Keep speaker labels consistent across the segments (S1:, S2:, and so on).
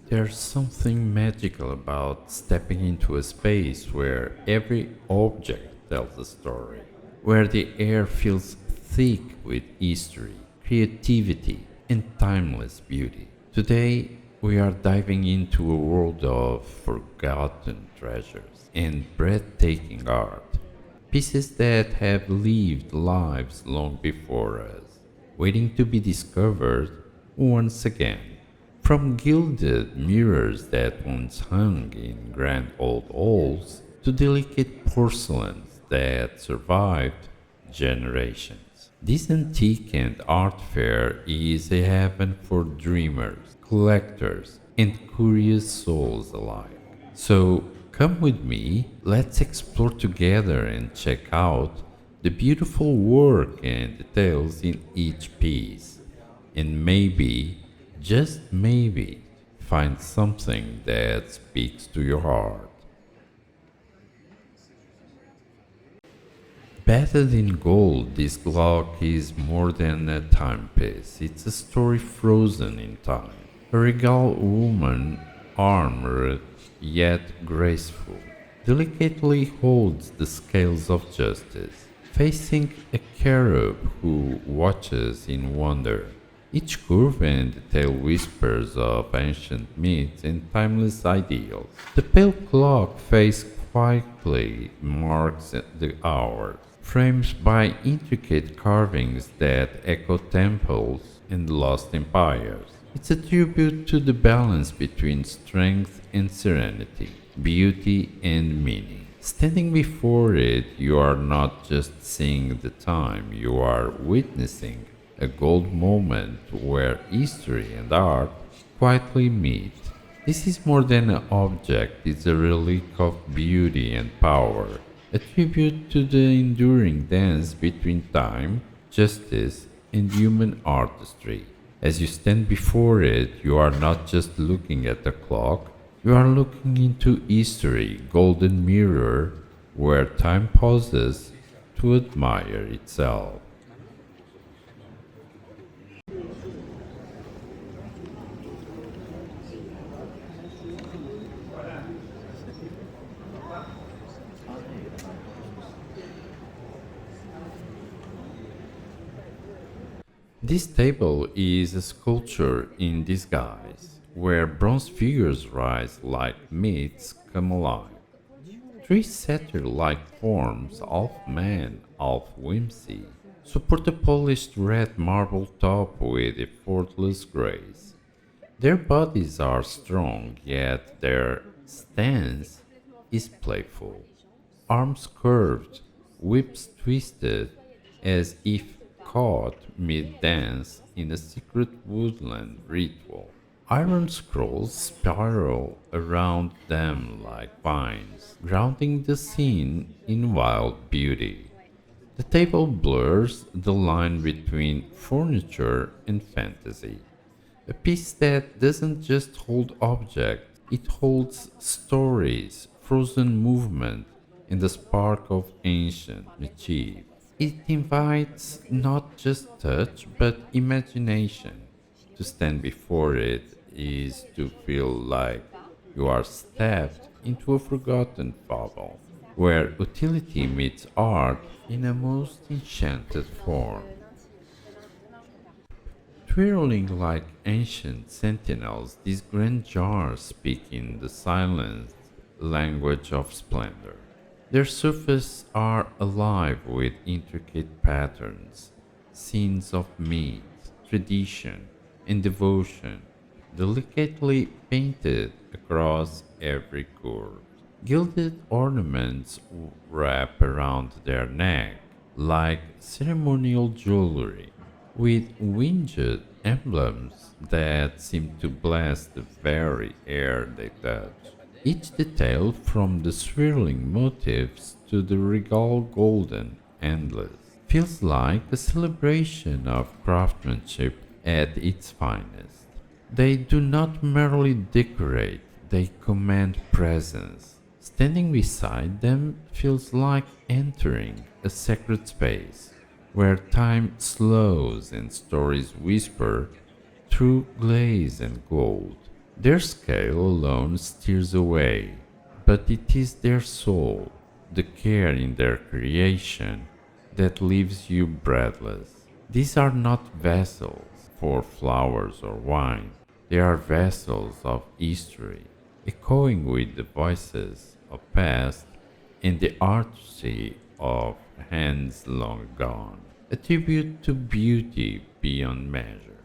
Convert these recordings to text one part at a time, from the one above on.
S1: There's something magical about stepping into a space where every object tells a story, where the air feels thick with history, creativity, and timeless beauty. Today, we are diving into a world of forgotten treasures and breathtaking art, pieces that have lived lives long before us, waiting to be discovered once again. From gilded mirrors that once hung in grand old halls to delicate porcelains that survived generations. This antique and art fair is a haven for dreamers, collectors, and curious souls alike. So come with me, let's explore together and check out the beautiful work and details in each piece. And maybe, just maybe, find something that speaks to your heart. Bathed in gold, this clock is more than a timepiece. It's a story frozen in time. A regal woman, armored yet graceful, delicately holds the scales of justice, facing a cherub who watches in wonder. Each curve and detail whispers of ancient myths and timeless ideals. The pale clock face quietly marks the hours, framed by intricate carvings that echo temples and lost empires. It's a tribute to the balance between strength and serenity, beauty and meaning. Standing before it, you are not just seeing the time, you are witnessing a gold moment where history and art quietly meet. This is more than an object, it's a relic of beauty and power, a tribute to the enduring dance between time, justice, and human artistry. As you stand before it, you are not just looking at the clock, you are looking into history, golden mirror, where time pauses to admire itself. This table is a sculpture in disguise, where bronze figures rise like myths come alive. Three satyr-like forms, half man, half whimsy, support a polished red marble top with effortless grace. Their bodies are strong, yet their stance is playful. Arms curved, whips twisted, as if caught mid dance in a secret woodland ritual. Iron scrolls spiral around them like vines, grounding the scene in wild beauty. The table blurs the line between furniture and fantasy. A piece that doesn't just hold objects, it holds stories, frozen movement, and the spark of ancient mischief. It invites not just touch but imagination. To stand before it is to feel like you are stepped into a forgotten fable, where utility meets art in a most enchanted form. Twirling like ancient sentinels, these grand jars speak in the silent language of splendor. Their surfaces are alive with intricate patterns, scenes of myth, tradition, and devotion, delicately painted across every curve. Gilded ornaments wrap around their neck like ceremonial jewelry, with winged emblems that seem to bless the very air they touch. Each detail, from the swirling motifs to the regal golden endless, feels like a celebration of craftsmanship at its finest. They do not merely decorate, they command presence. Standing beside them feels like entering a sacred space where time slows and stories whisper through glaze and gold. Their scale alone steers away, but it is their soul, the care in their creation, that leaves you breathless. These are not vessels for flowers or wine, they are vessels of history, echoing with the voices of past and the artistry of hands long gone, a tribute to beauty beyond measure.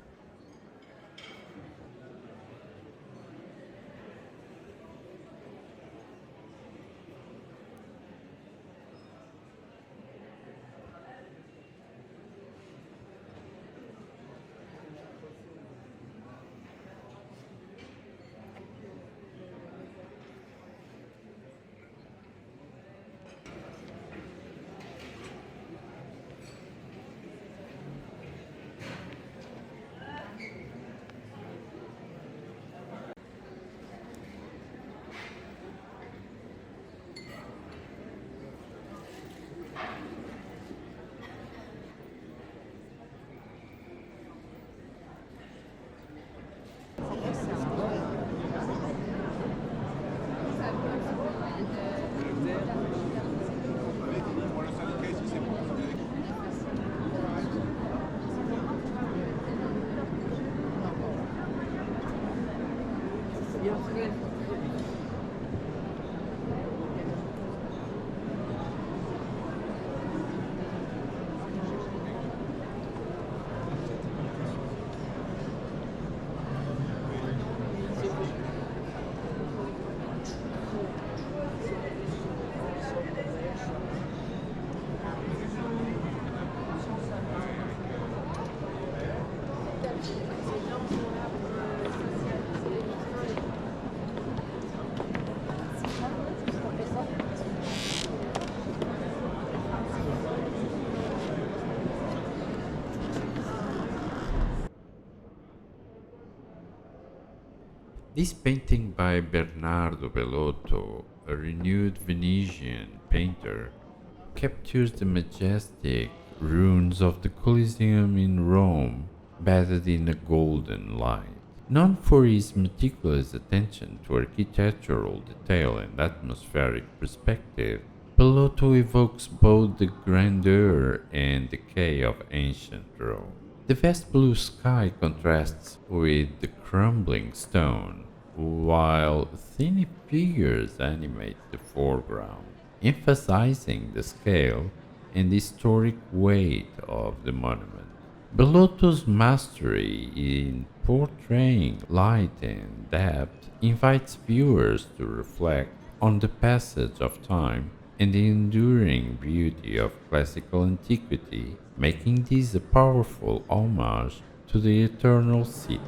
S1: This painting by Bernardo Bellotto, a renewed Venetian painter, captures the majestic ruins of the Colosseum in Rome bathed in a golden light. Known for his meticulous attention to architectural detail and atmospheric perspective, Bellotto evokes both the grandeur and decay of ancient Rome. The vast blue sky contrasts with the crumbling stone, while thin figures animate the foreground, emphasizing the scale and historic weight of the monument. Bellotto's mastery in portraying light and depth invites viewers to reflect on the passage of time and the enduring beauty of classical antiquity, making this a powerful homage to the eternal city.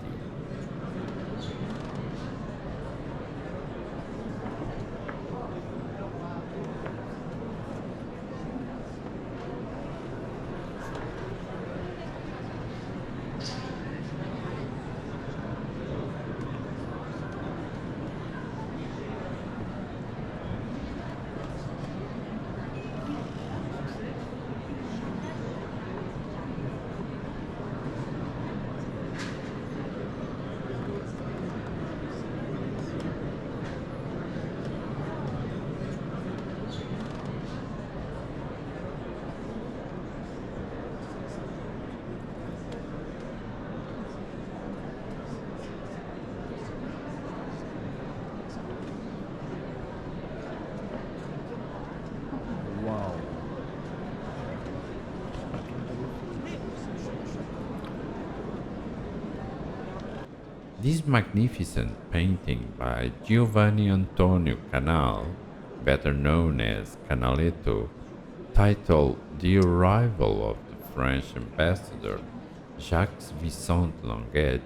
S1: This magnificent painting by Giovanni Antonio Canal, better known as Canaletto, titled The Arrival of the French Ambassador Jacques Vicente Longuet,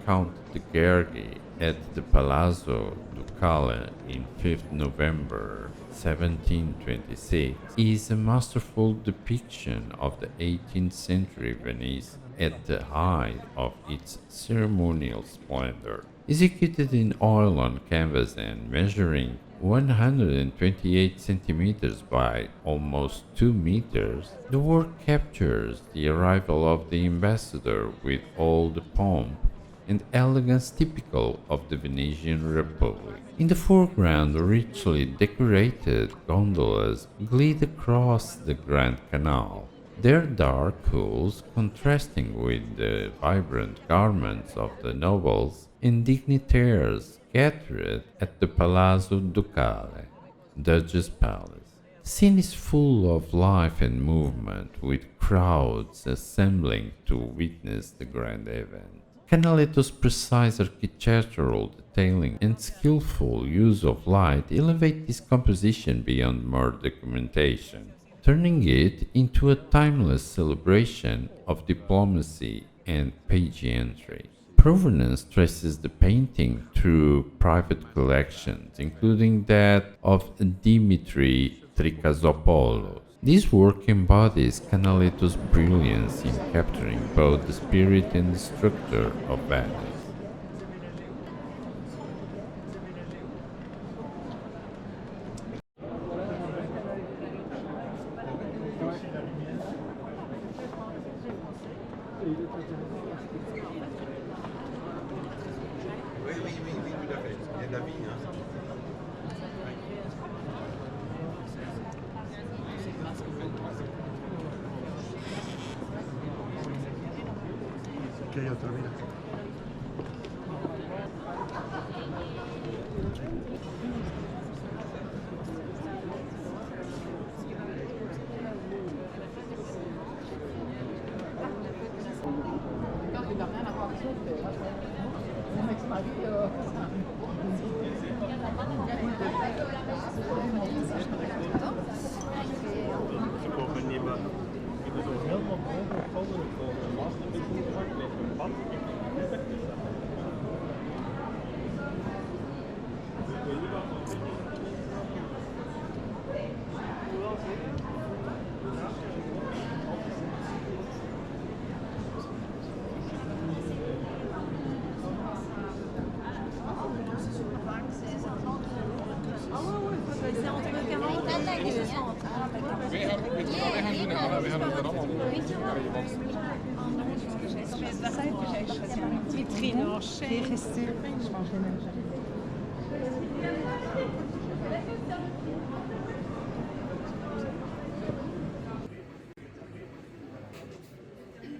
S1: Count de Gergy, at the Palazzo Ducale in 5th November 1726, is a masterful depiction of the 18th century Venice at the height of its ceremonial splendor. Executed in oil on canvas and measuring 128 centimeters by almost 2 meters, the work captures the arrival of the ambassador with all the pomp and elegance typical of the Venetian Republic. In the foreground, richly decorated gondolas glide across the Grand Canal, their dark hulls contrasting with the vibrant garments of the nobles and dignitaries gathered at the Palazzo Ducale, Duchess Palace. The scene is full of life and movement, with crowds assembling to witness the grand event. Canaletto's precise architectural detailing and skillful use of light elevate this composition beyond mere documentation, turning it into a timeless celebration of diplomacy and pageantry. Provenance traces the painting through private collections, including that of Dimitri Trikasopoulos. This work embodies Canaletto's brilliance in capturing both the spirit and the structure of Venice.
S2: Oui, oui, oui, oui, tout à fait. Il y a de la vie, hein. Ok, otra vez. Ze komen niet meer. Ik ben zo helemaal boven voor de masterbezoek met een pad.
S3: C'est entre 40 et 60.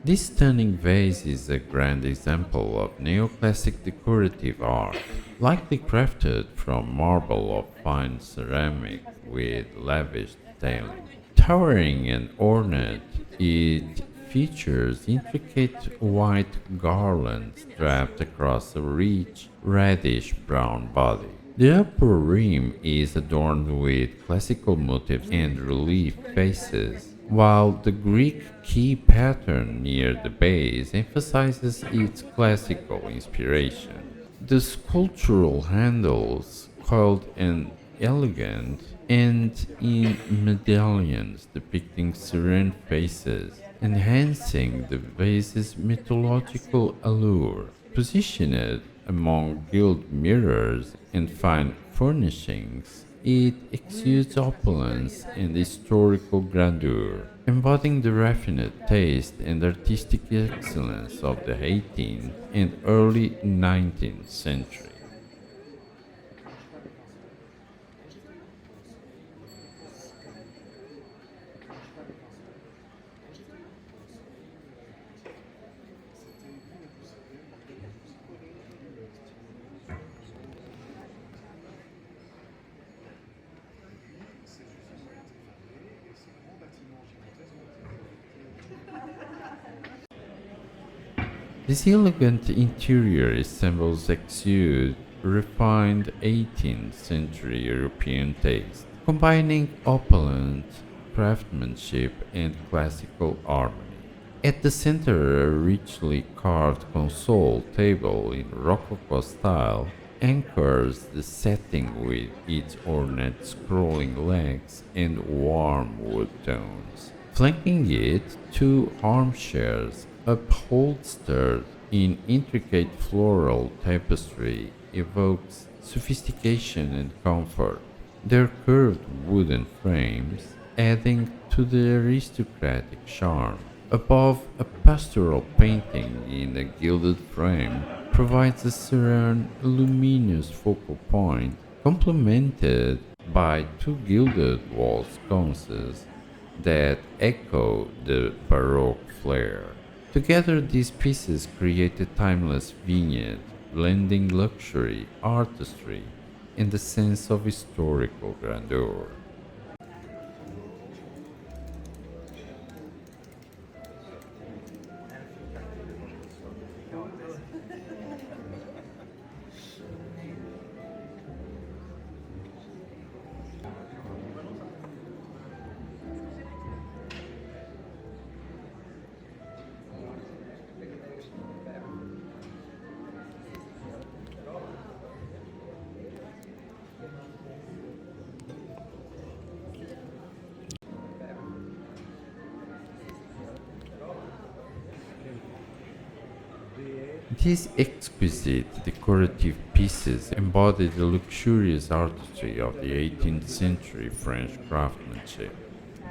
S1: This stunning vase is a grand example of neoclassic decorative art, likely crafted from marble or fine ceramic with lavish detailing. Towering and ornate, it features intricate white garlands draped across a rich reddish-brown body. The upper rim is adorned with classical motifs and relief faces, while the Greek key pattern near the base emphasizes its classical inspiration. The sculptural handles, called an elegant, end in medallions depicting serene faces, enhancing the vase's mythological allure. Positioned among gilt mirrors and fine furnishings, it exudes opulence and historical grandeur, embodying the refined taste and artistic excellence of the 18th and early 19th century. This elegant interior resembles exude refined 18th century European taste, combining opulent craftsmanship and classical harmony. At the center, a richly carved console table in Rococo style anchors the setting with its ornate scrolling legs and warm wood tones. Flanking it, two armchairs upholstered in intricate floral tapestry evokes sophistication and comfort, their curved wooden frames adding to the aristocratic charm. Above, a pastoral painting in a gilded frame provides a serene, luminous focal point, complemented by two gilded wall sconces that echo the Baroque flair. Together, these pieces create a timeless vignette, blending luxury, artistry, and the sense of historical grandeur. These exquisite decorative pieces embody the luxurious artistry of the 18th century French craftsmanship.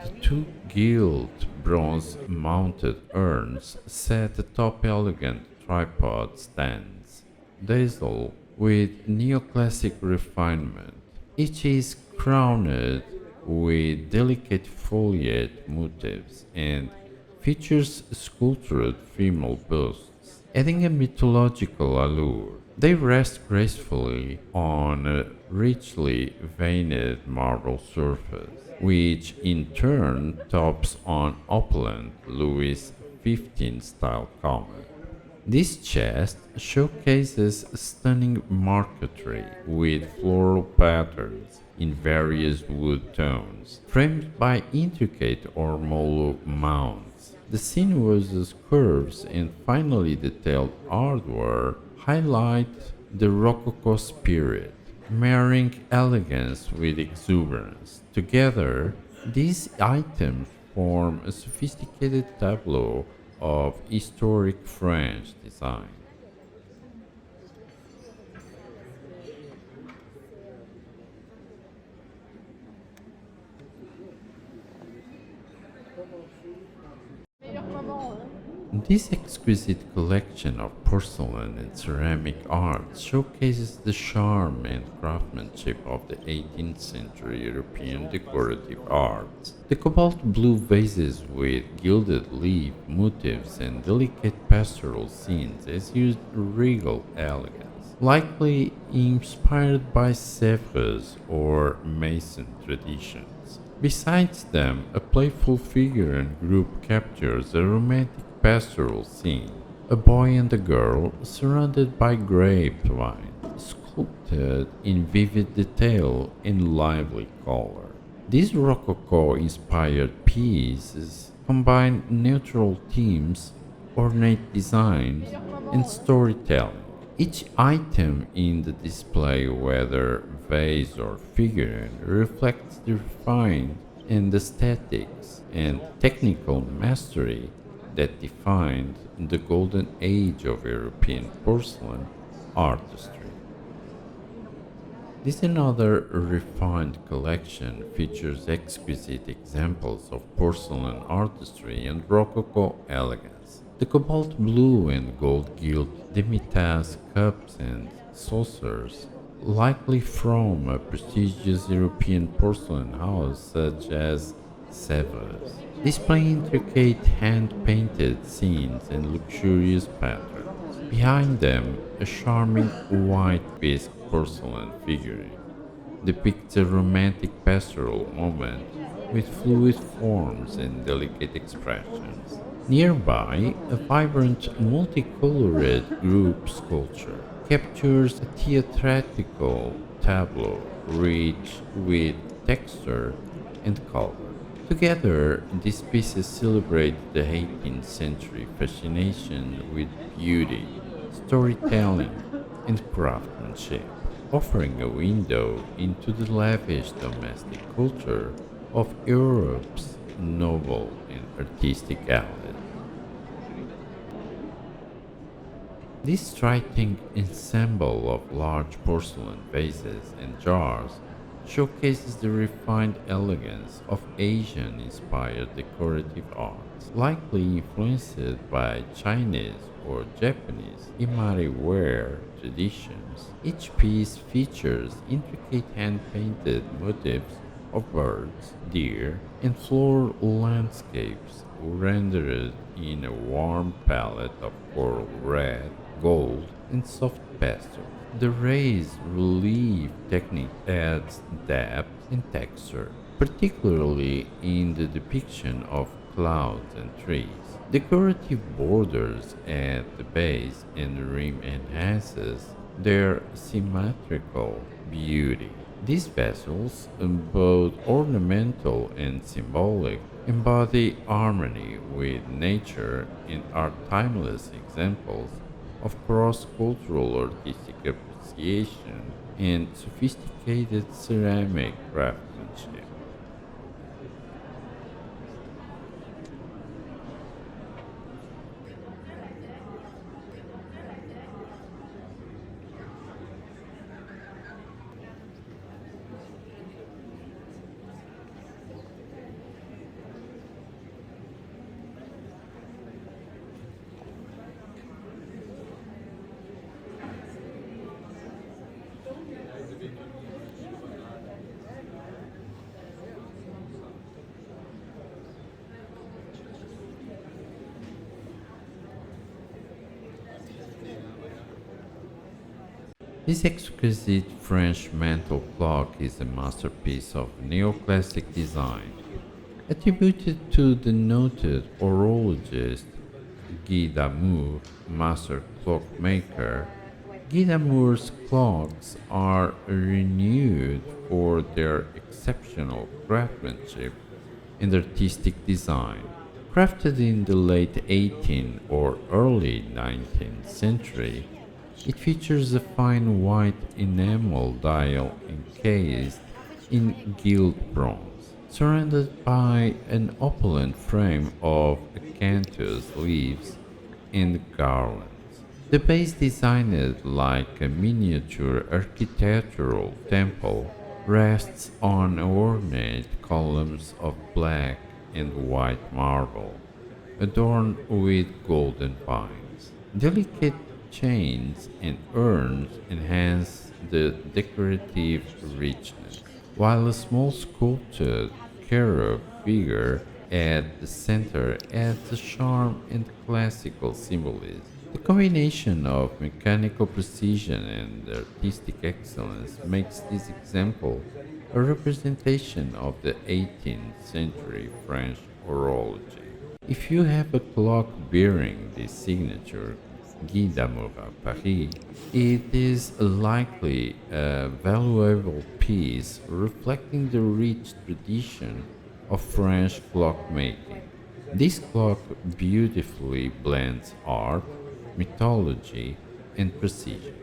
S1: The two gilt bronze mounted urns set atop elegant tripod stands, dazzle with neoclassic refinement. Each is crowned with delicate foliate motifs and features sculptured female busts, adding a mythological allure. They rest gracefully on a richly veined marble surface, which in turn tops on opulent Louis XV style comet. This chest showcases stunning marquetry with floral patterns in various wood tones, framed by intricate ormolu mounts. The sinuous curves and finely detailed artwork highlight the Rococo spirit, marrying elegance with exuberance. Together, these items form a sophisticated tableau of historic French design. This exquisite collection of porcelain and ceramic art showcases the charm and craftsmanship of the 18th century European decorative arts. The cobalt blue vases with gilded leaf motifs and delicate pastoral scenes exude regal elegance, likely inspired by Sèvres or Mason traditions. Besides them, a playful figure and group captures a romantic pastoral scene, a boy and a girl surrounded by grapevine, sculpted in vivid detail and lively color. These Rococo-inspired pieces combine neutral themes, ornate designs, and storytelling. Each item in the display, whether vase or figurine, reflects the refined and aesthetics and technical mastery that defined the golden age of European porcelain artistry. This another refined collection features exquisite examples of porcelain artistry and Rococo elegance. The cobalt blue and gold gilt demi-tasse cups and saucers, likely from a prestigious European porcelain house such as Sèvres, display intricate hand-painted scenes and luxurious patterns. Behind them, a charming white bisque porcelain figurine depicts a romantic pastoral moment with fluid forms and delicate expressions. Nearby, a vibrant, multicolored group sculpture captures a theatrical tableau rich with texture and color. Together, these pieces celebrate the 18th century fascination with beauty, storytelling, and craftsmanship, offering a window into the lavish domestic culture of Europe's noble and artistic outlet. This striking ensemble of large porcelain vases and jars showcases the refined elegance of Asian-inspired decorative arts, likely influenced by Chinese or Japanese imari-ware traditions, each piece features intricate hand-painted motifs of birds, deer, and floral landscapes rendered in a warm palette of coral red, gold, and soft pastel. The raised relief technique adds depth and texture, particularly in the depiction of clouds and trees. Decorative borders at the base and rim enhances their symmetrical beauty. These vessels, both ornamental and symbolic, embody harmony with nature and are timeless examples of cross-cultural artistic appreciation and sophisticated ceramic craftsmanship. This exquisite French mantel clock is a masterpiece of neoclassic design, attributed to the noted horologist Guy d'Amour, master clockmaker. Guy d'Amour's clocks are renowned for their exceptional craftsmanship and artistic design. Crafted in the late 18th or early 19th century, it features a fine white enamel dial encased in gilt bronze, surrounded by an opulent frame of acanthus leaves and garlands. The base, designed like a miniature architectural temple, rests on ornate columns of black and white marble, adorned with golden vines. Delicate chains and urns enhance the decorative richness, while a small sculpted cherub figure at the center adds a charm and classical symbolism. The combination of mechanical precision and artistic excellence makes this example a representation of the 18th century French horology. If you have a clock bearing this signature, Guy d'Amour à Paris, it is likely a valuable piece reflecting the rich tradition of French clockmaking. This clock beautifully blends art, mythology, and precision.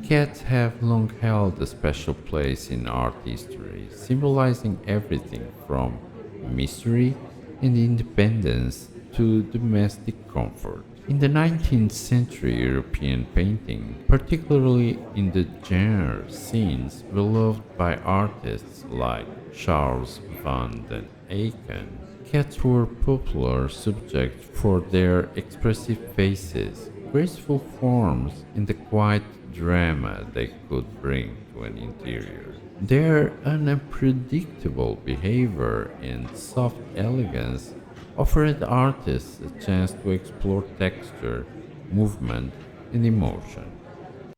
S1: Cats have long held a special place in art history, symbolizing everything from mystery and independence to domestic comfort. In the 19th century European painting, particularly in the genre scenes beloved by artists like Charles van den Eycken, cats were popular subjects for their expressive faces, graceful forms, and the quiet drama they could bring to an interior. Their unpredictable behavior and soft elegance offered artists a chance to explore texture, movement, and emotion.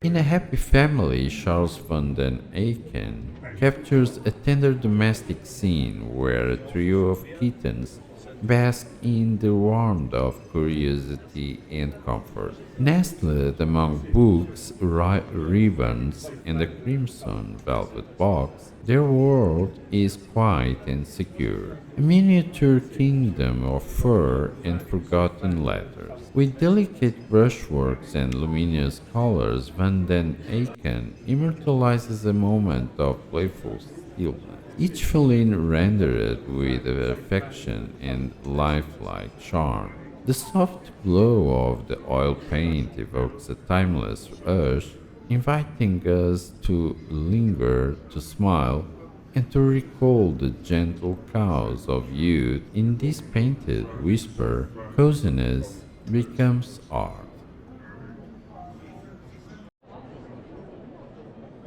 S1: In A Happy Family, Charles van den Eycken captures a tender domestic scene where a trio of kittens bask in the warmth of curiosity and comfort. Nestled among books, ribbons, and a crimson velvet box, their world is quiet and secure, a miniature kingdom of fur and forgotten letters. With delicate brushworks and luminous colors, Van den Eycken immortalizes a moment of playful stillness. Each feline rendered with affection and lifelike charm. The soft glow of the oil paint evokes a timeless rush, inviting us to linger, to smile, and to recall the gentle chaos of youth. In this painted whisper, coziness becomes art.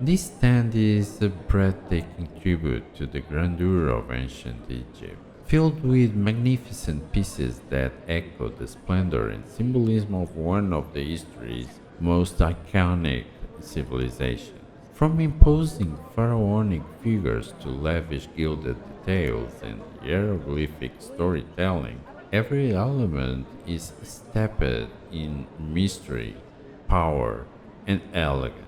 S1: This stand is a breathtaking tribute to the grandeur of ancient Egypt, filled with magnificent pieces that echo the splendor and symbolism of one of the history's most iconic civilizations. From imposing pharaonic figures to lavish gilded details and hieroglyphic storytelling, every element is steeped in mystery, power, and elegance.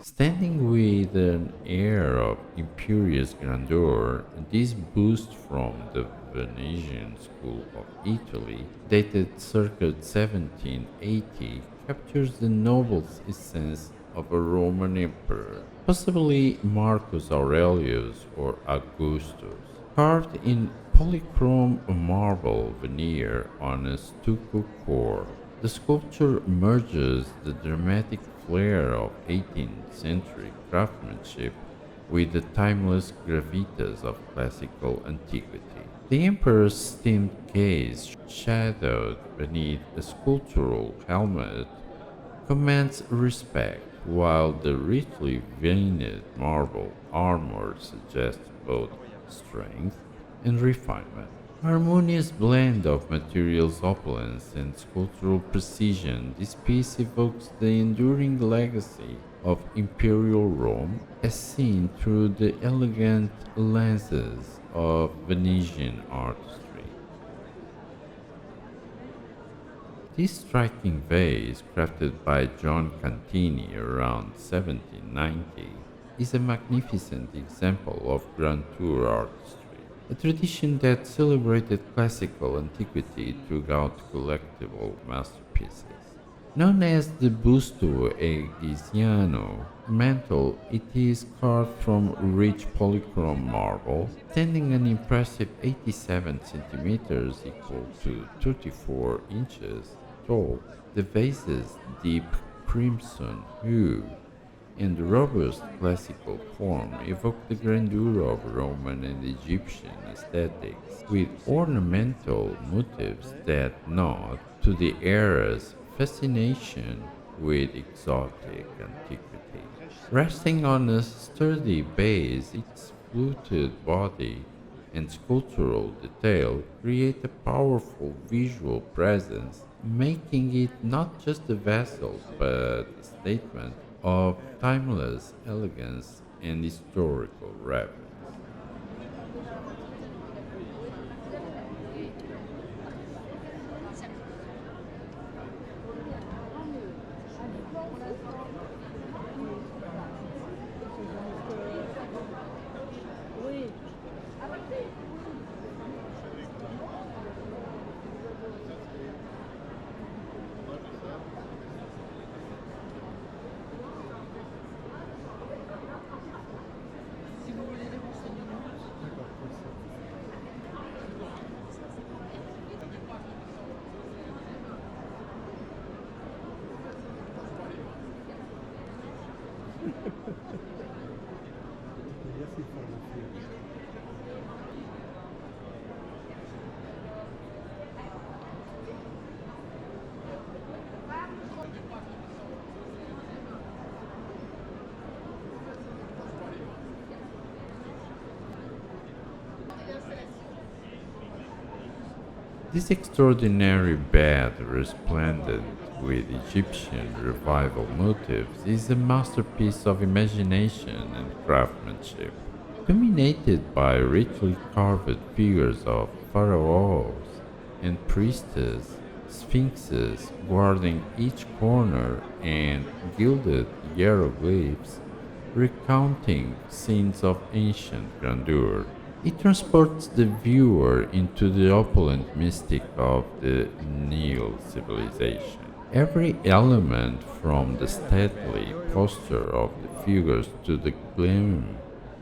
S1: Standing with an air of imperious grandeur, this bust from the Venetian school of Italy, dated circa 1780, captures the noble essence of a Roman emperor, possibly Marcus Aurelius or Augustus, carved in polychrome marble veneer on a stucco core. The sculpture merges the dramatic flair of 18th century craftsmanship with the timeless gravitas of classical antiquity. The emperor's steamed gaze, shadowed beneath a sculptural helmet, commands respect, while the richly veined marble armor suggests both strength and refinement. Harmonious blend of materials opulence and sculptural precision, this piece evokes the enduring legacy of imperial Rome as seen through the elegant lenses of Venetian artistry. This striking vase, crafted by John Cantini around 1790, is a magnificent example of Grand Tour artistry, a tradition that celebrated classical antiquity throughout collectible masterpieces. Known as the busto egiziano mantle, it is carved from rich polychrome marble, standing an impressive 87 centimeters equal to 34 inches tall. The vase's deep crimson hue and robust classical form evoke the grandeur of Roman and Egyptian aesthetics, with ornamental motifs that nod to the era's fascination with exotic antiquity. Resting on a sturdy base, its fluted body and sculptural detail create a powerful visual presence, making it not just a vessel but a statement of timeless elegance and historical reverence. This extraordinary bed, resplendent with Egyptian revival motifs, is a masterpiece of imagination and craftsmanship, dominated by richly carved figures of pharaohs and priestesses, sphinxes guarding each corner, and gilded hieroglyphs recounting scenes of ancient grandeur. It transports the viewer into the opulent mystic of the Nile civilization. Every element, from the stately posture of the figures to the gleam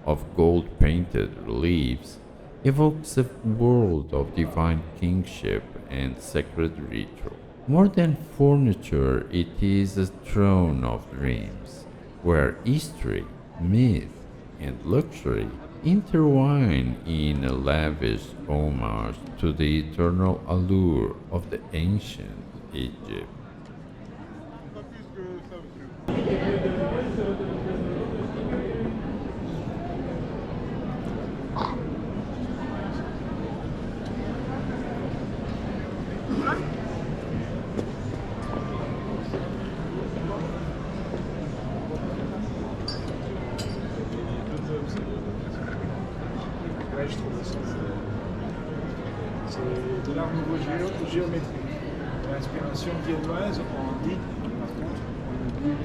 S1: of gold painted reliefs, evokes a world of divine kingship and sacred ritual. More than furniture, it is a throne of dreams, where history, myth, and luxury intertwine in a lavish homage to the eternal allure of the ancient Egypt.
S2: Ouais, je trouve aussi. C'est de l'art nouveau géométrique. L'inspiration viennoise, on dit, par contre, on dit.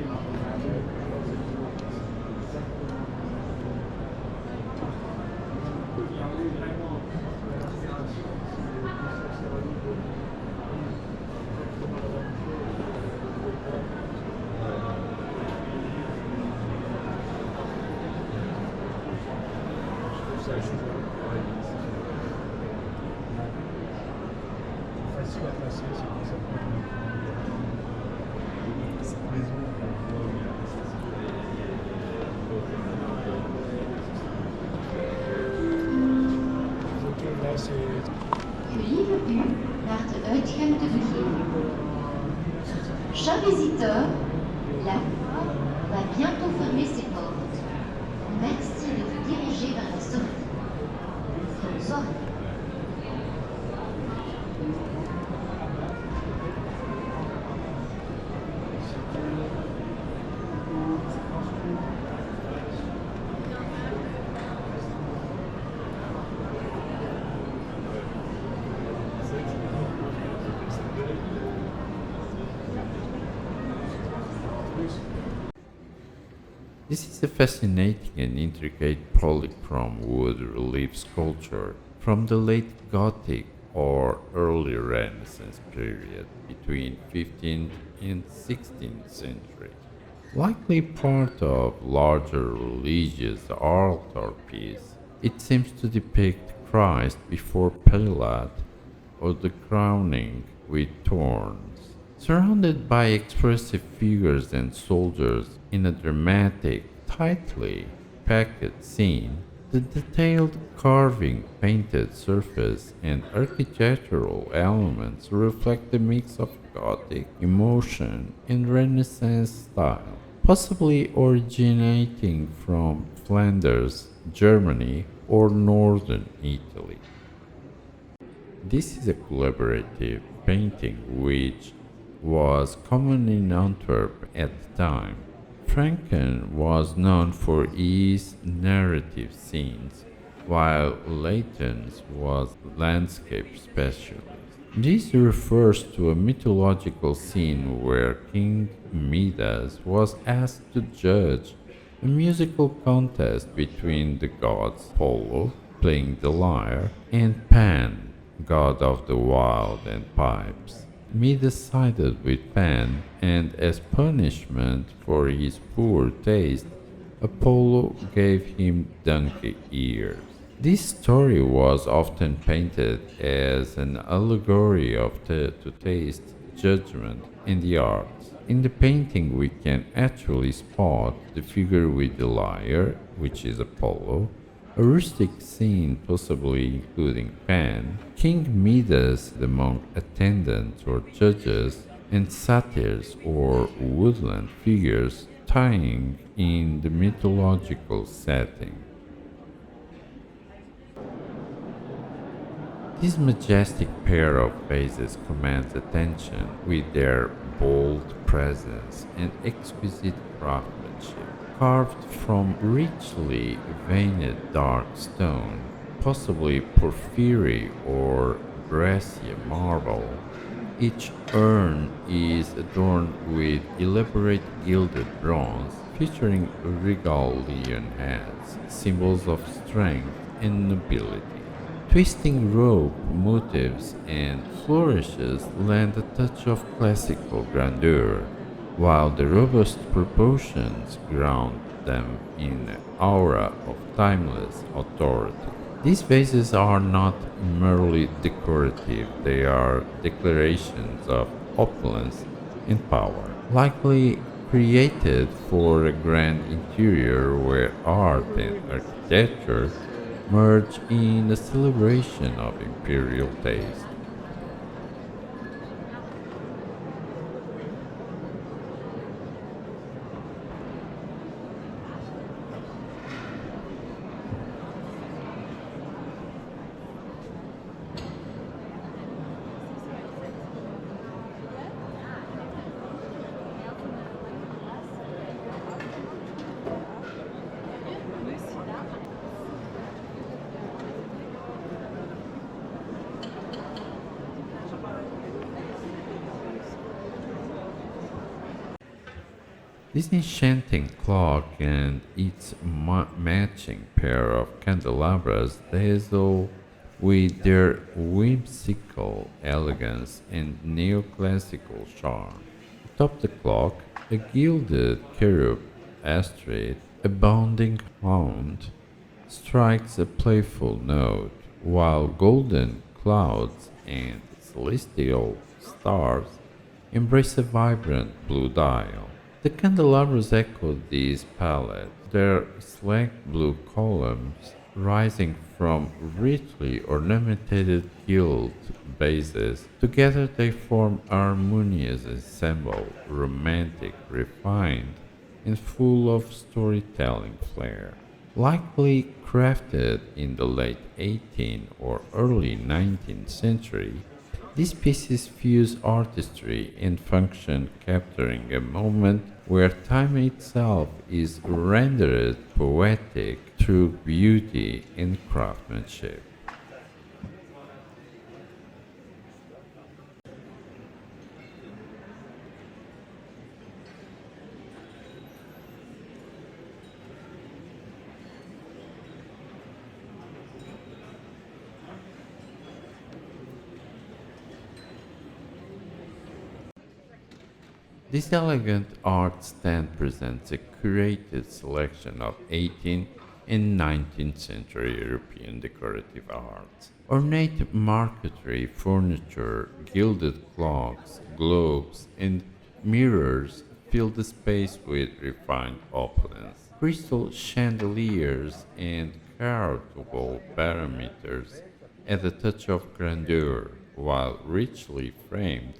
S2: Facile à placer, c'est comme ça. Cette maison, ok, là c'est.
S4: Livre U, l'art heutienne de Briey. Chers visiteurs, la foire va bientôt fermer ses portes. Merci de vous diriger vers la sortie. Bonsoir.
S1: This is a fascinating and intricate polychrome wood relief sculpture from the late Gothic or early Renaissance period between 15th and 16th century. Likely part of larger religious altarpiece, it seems to depict Christ before Pilate or the crowning with thorns. Surrounded by expressive figures and soldiers in a dramatic, tightly packed scene, the detailed carving, painted surface, and architectural elements reflect a mix of Gothic emotion and Renaissance style, possibly originating from Flanders, Germany, or northern Italy. This is a collaborative painting which was common in Antwerp at the time. Franken was known for his narrative scenes, while Leitens was landscape specialist. This refers to a mythological scene where King Midas was asked to judge a musical contest between the gods Apollo, playing the lyre, and Pan, god of the wild and pipes. Midas sided with Pan, and as punishment for his poor taste, Apollo gave him donkey ears. This story was often painted as an allegory to taste, judgment, and the arts. In the painting, we can actually spot the figure with the lyre, which is Apollo, a rustic scene possibly including Pan, King Midas, the monk attendants or judges, and satyrs or woodland figures tying in the mythological setting. This majestic pair of vases commands attention with their bold presence and exquisite craftsmanship. Carved from richly veined dark stone, possibly porphyry or breccia marble, each urn is adorned with elaborate gilded bronze featuring regal lion heads, symbols of strength and nobility. Twisting rope motifs and flourishes lend a touch of classical grandeur, while the robust proportions ground them in an aura of timeless authority. These vases are not merely decorative, they are declarations of opulence and power, likely created for a grand interior where art and architecture merge in a celebration of imperial taste. This enchanting clock and its matching pair of candelabras dazzle with their whimsical elegance and neoclassical charm. Atop the clock, a gilded cherub astride, a bounding hound, strikes a playful note, while golden clouds and celestial stars embrace a vibrant blue dial. The candelabras echo this palette, their slack blue columns rising from richly ornamented gilt bases. Together they form a harmonious ensemble, romantic, refined, and full of storytelling flair. Likely crafted in the late 18th or early 19th century, these pieces fuse artistry and function, capturing a moment where time itself is rendered poetic through beauty and craftsmanship. This elegant art stand presents a curated selection of 18th and 19th century European decorative arts. Ornate marquetry, furniture, gilded clocks, globes, and mirrors fill the space with refined opulence. Crystal chandeliers and carved wall parameters add a touch of grandeur, while richly framed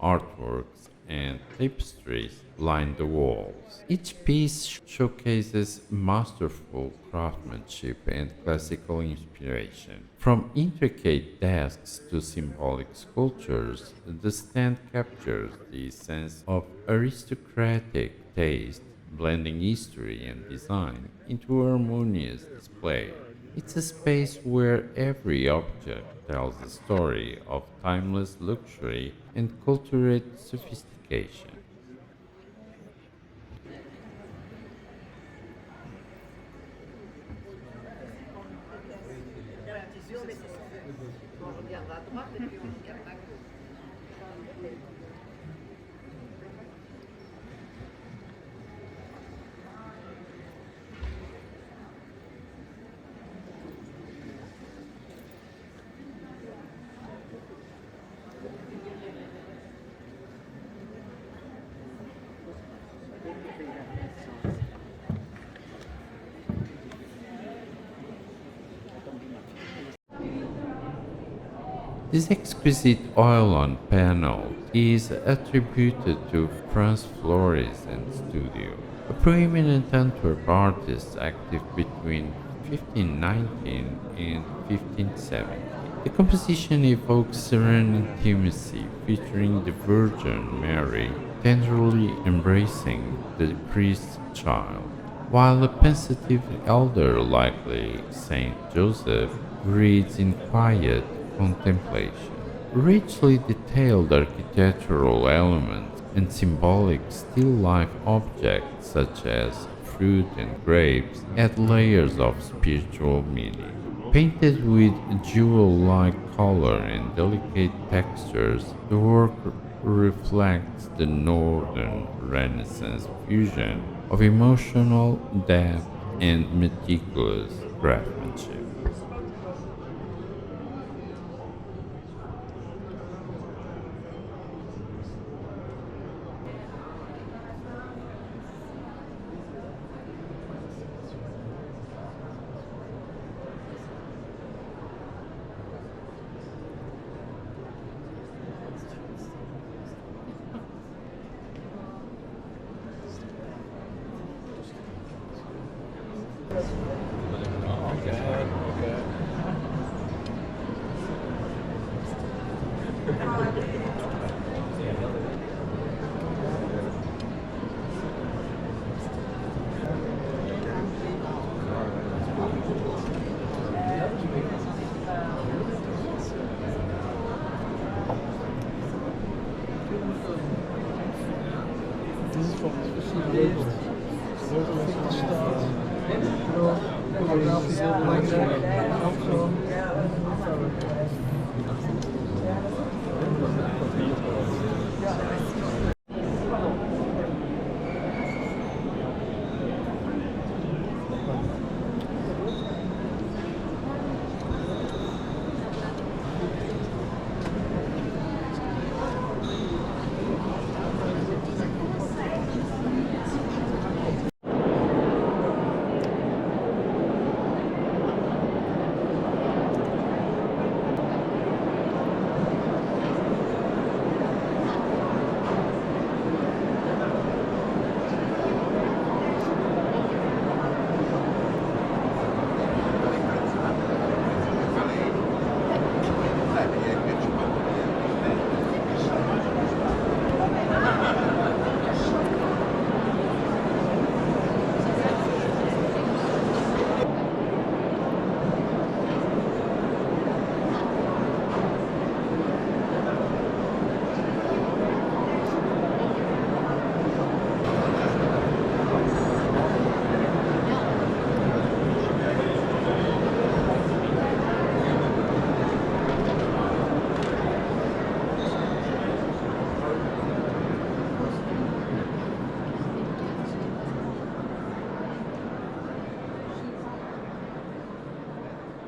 S1: artworks and tapestries line the walls. Each piece showcases masterful craftsmanship and classical inspiration. From intricate desks to symbolic sculptures, the stand captures the sense of aristocratic taste, blending history and design into a harmonious display. It's a space where every object tells a story of timeless luxury and cultural sophistication. This exquisite oil-on panel is attributed to Franz Flores and Studio, a preeminent Antwerp artist active between 1519 and 1570. The composition evokes serene intimacy, featuring the Virgin Mary tenderly embracing the Christ child, while a pensive elder, likely Saint Joseph, reads in quiet contemplation. Richly detailed architectural elements and symbolic still life objects such as fruit and grapes add layers of spiritual meaning. Painted with jewel-like color and delicate textures, the work reflects the Northern Renaissance fusion of emotional depth and meticulous craftsmanship.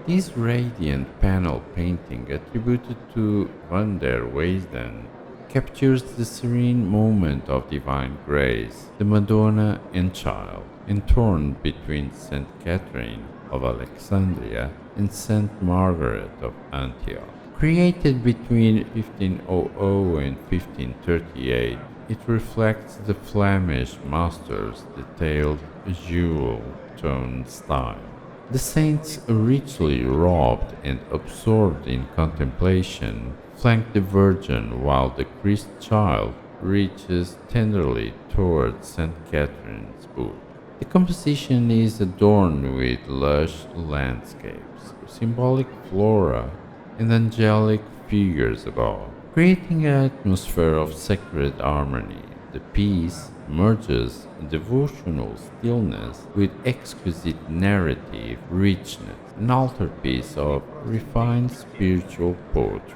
S1: This radiant panel painting, attributed to van der Weyden, captures the serene moment of divine grace, the Madonna and Child, enthroned between Saint Catherine of Alexandria and Saint Margaret of Antioch. Created between 1500 and 1538, it reflects the Flemish master's detailed jewel-tone style. The saints, richly robed and absorbed in contemplation, flank the Virgin while the Christ child reaches tenderly towards St. Catherine's book. The composition is adorned with lush landscapes, symbolic flora, and angelic figures above, creating an atmosphere of sacred harmony. The piece merges devotional stillness with exquisite narrative richness, an altarpiece of refined spiritual poetry.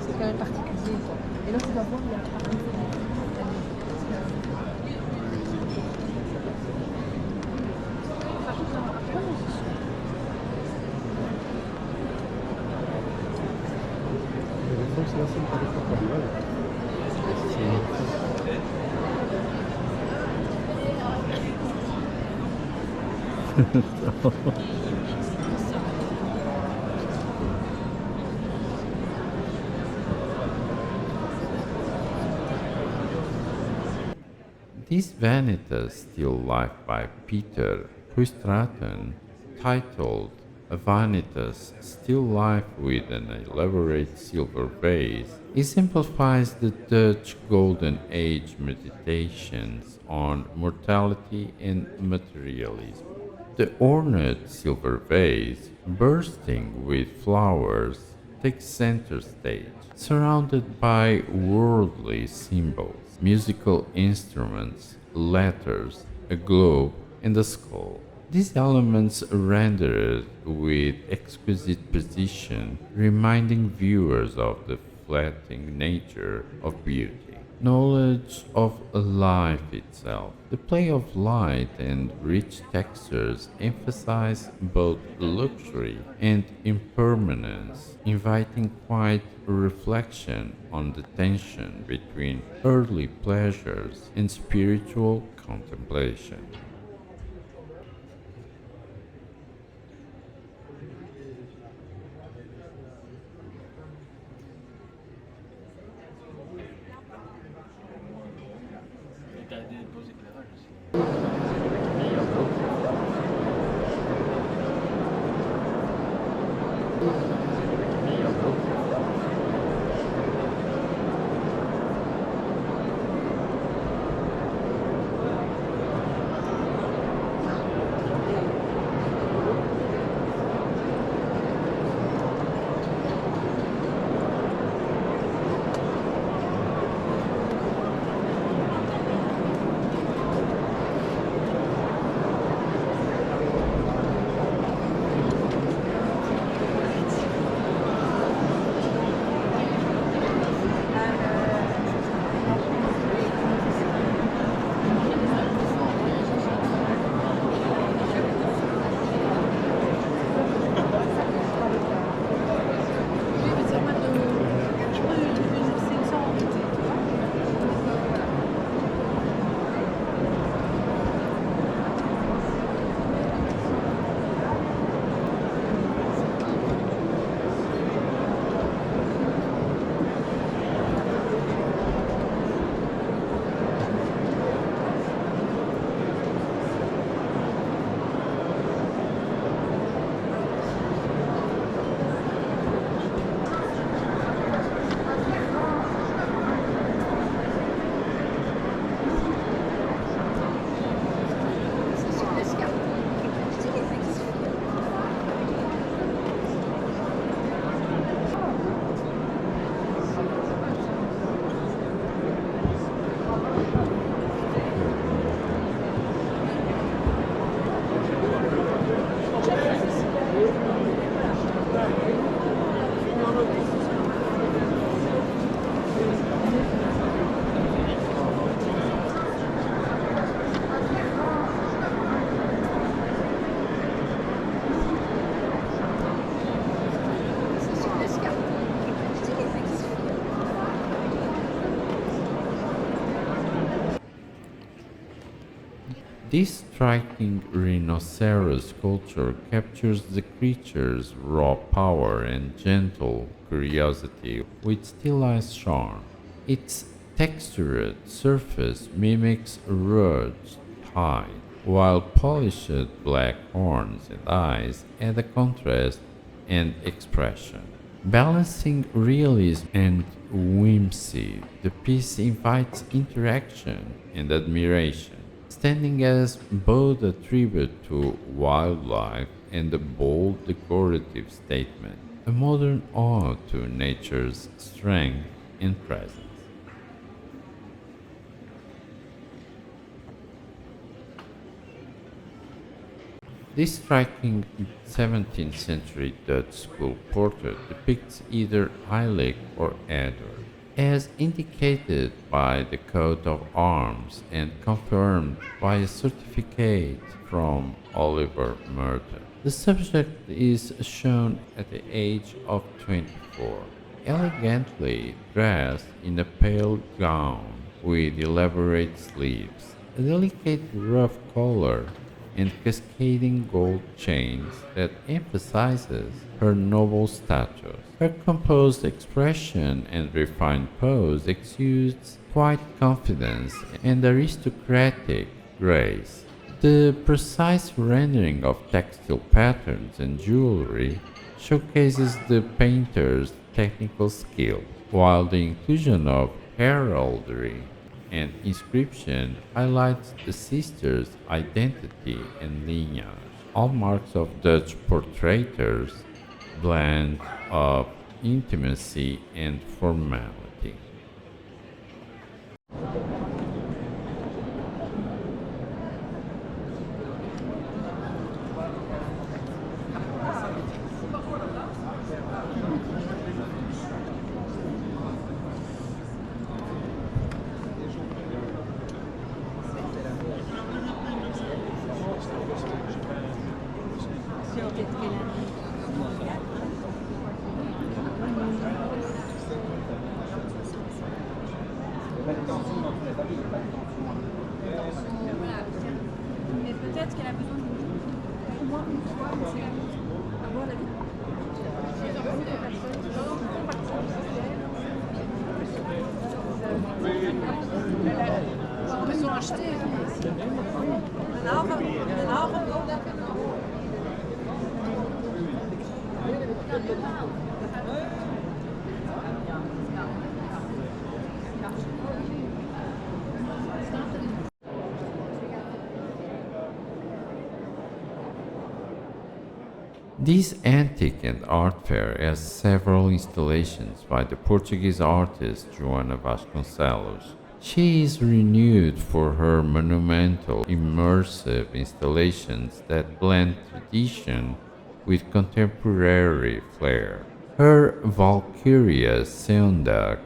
S3: C'est quand même particulier, quoi. Et là, tu vas voir, il y a pas mal de
S1: This Vanitas Still Life by Peter Huistraten, titled A Vanitas Still Life with an elaborate silver vase, exemplifies the Dutch Golden Age meditations on mortality and materialism. The ornate silver vase, bursting with flowers, takes center stage, surrounded by worldly symbols, musical instruments, letters, a globe, and a skull. These elements are rendered with exquisite precision, reminding viewers of the fleeting nature of beauty. Knowledge of life itself. The play of light and rich textures emphasize both luxury and impermanence, inviting quiet reflection on the tension between earthly pleasures and spiritual contemplation. This striking rhinoceros sculpture captures the creature's raw power and gentle curiosity with stylized charm. Its textured surface mimics a rugged hide, while polished black horns and eyes add a contrast and expression. Balancing realism and whimsy, the piece invites interaction and admiration. standing as both a tribute to wildlife and a bold decorative statement, a modern ode to nature's strength and presence. This striking 17th century Dutch school portrait depicts either Eilig or Edward, as indicated by the coat of arms and confirmed by a certificate from Oliver Merton. The subject is shown at the age of 24, elegantly dressed in a pale gown with elaborate sleeves, a delicate ruff collar, and cascading gold chains that emphasizes her noble status. Her composed expression and refined pose exudes quiet confidence and aristocratic grace. The precise rendering of textile patterns and jewelry showcases the painter's technical skill, while the inclusion of heraldry and inscription highlights the sister's identity and lineage. All marks of Dutch portraitors blend of intimacy and formality.
S3: Mais peut-être qu'elle a besoin de au moins une fois, mais c'est avoir la vie. Ils ont acheté un arbre,
S1: This antique and art fair has several installations by the Portuguese artist Joana Vasconcelos. She is renowned for her monumental, immersive installations that blend tradition with contemporary flair. Her Valkyria Seondak,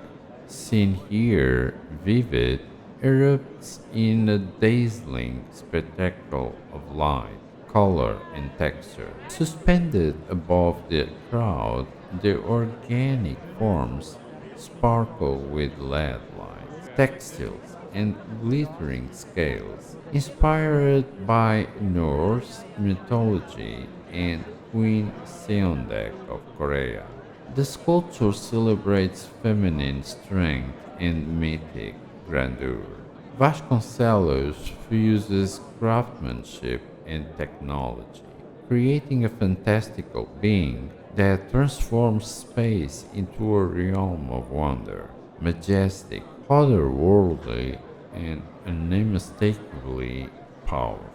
S1: seen here vivid, erupts in a dazzling spectacle of light, color, and texture. Suspended above the crowd, the organic forms sparkle with LED lights, textiles, and glittering scales. Inspired by Norse mythology and Queen Seondak of Korea, the sculpture celebrates feminine strength and mythic grandeur. Vasconcelos fuses craftsmanship and technology, creating a fantastical being that transforms space into a realm of wonder, majestic, otherworldly, and unmistakably powerful.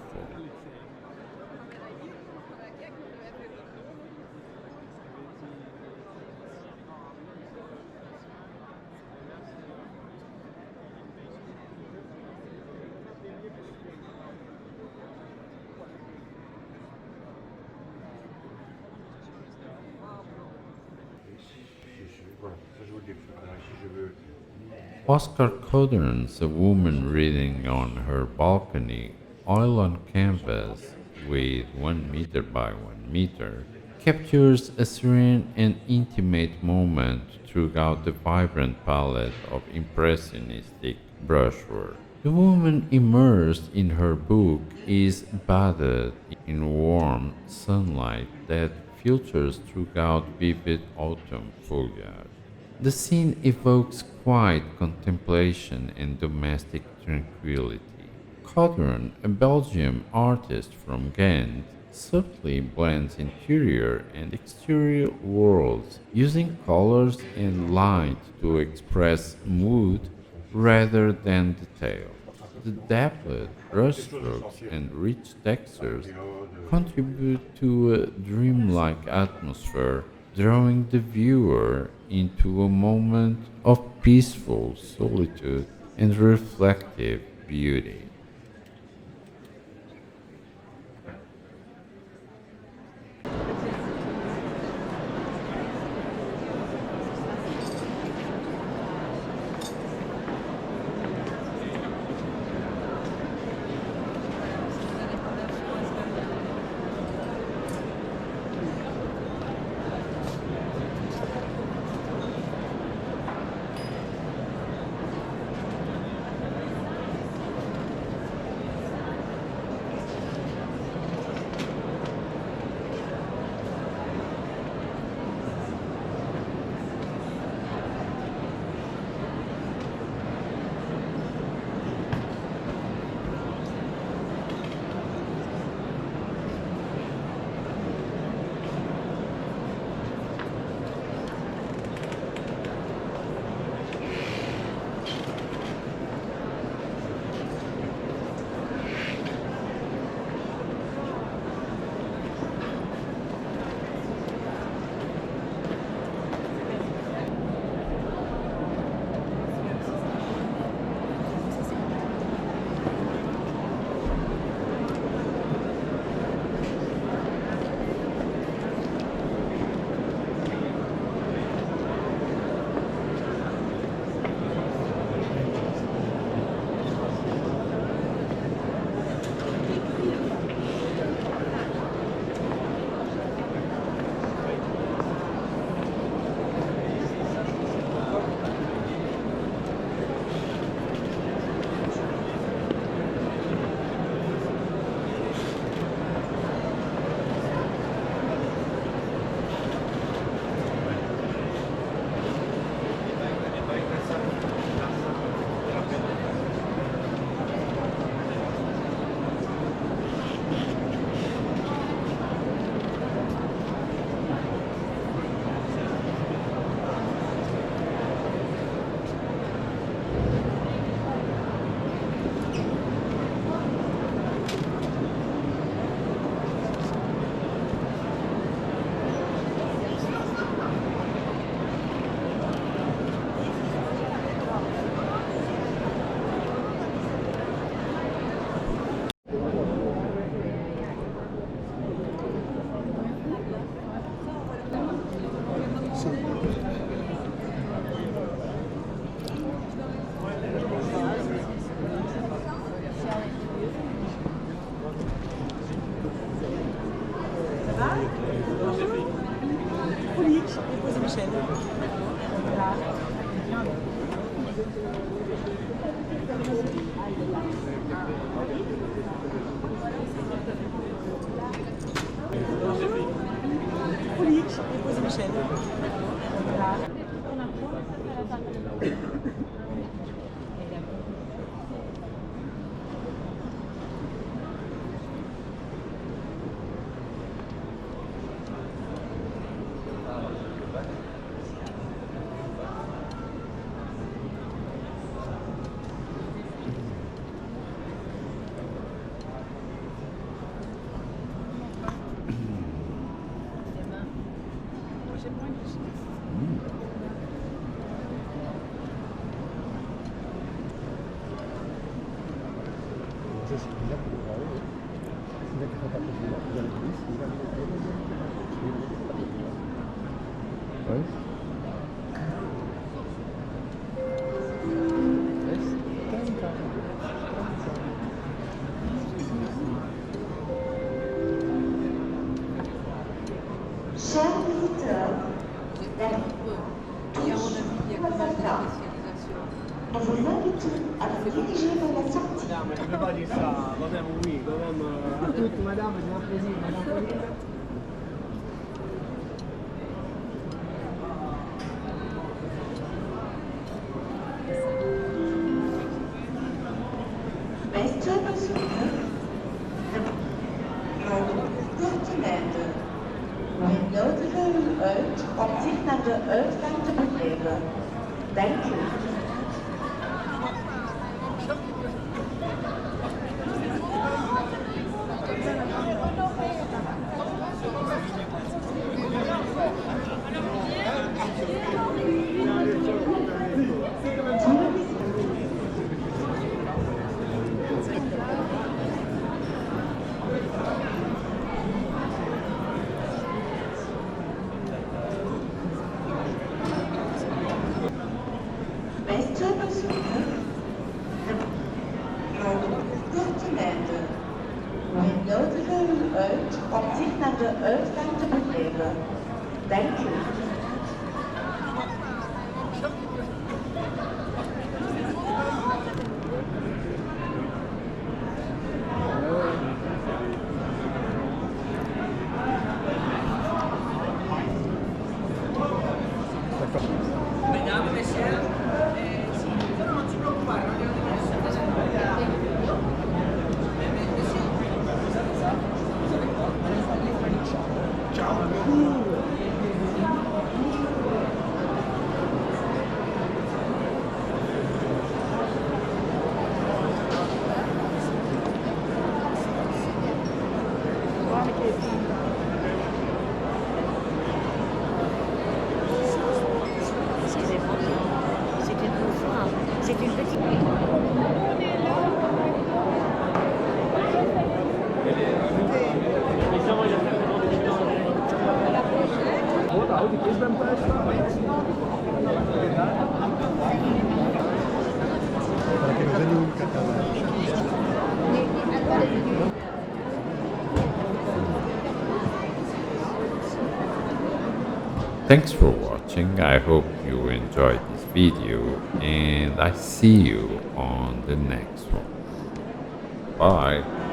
S1: Oscar Codern's A Woman Reading on Her Balcony, oil on canvas with 1 meter by 1 meter, captures a serene and intimate moment throughout the vibrant palette of impressionistic brushwork. The woman immersed in her book is bathed in warm sunlight that filters throughout vivid autumn foliage. The scene evokes quiet contemplation and domestic tranquility. Codron, a Belgian artist from Ghent, subtly blends interior and exterior worlds, using colors and light to express mood rather than detail. The dappled brushstrokes and rich textures contribute to a dreamlike atmosphere, drawing the viewer into a moment of peaceful solitude and reflective beauty.
S4: Chers visiteurs, nous vous invitons à vous diriger vers la sortie.
S5: Madame, je ne peux pas dire ça. Quand même, oui, quand même. À toute madame, c'est un plaisir. Madame.
S4: Beste bezoeker, continenten. Wij nodigen u uit om zich naar de uitgang te begeven. Dank u.
S6: u uit om zich naar de uitgang te begeven. Dank u.
S5: Mesdames, messieurs, non ti preoccupare, non devo
S7: C'est une petite...
S1: Thanks for watching, I hope you enjoyed this video and I see you on the next one. Bye!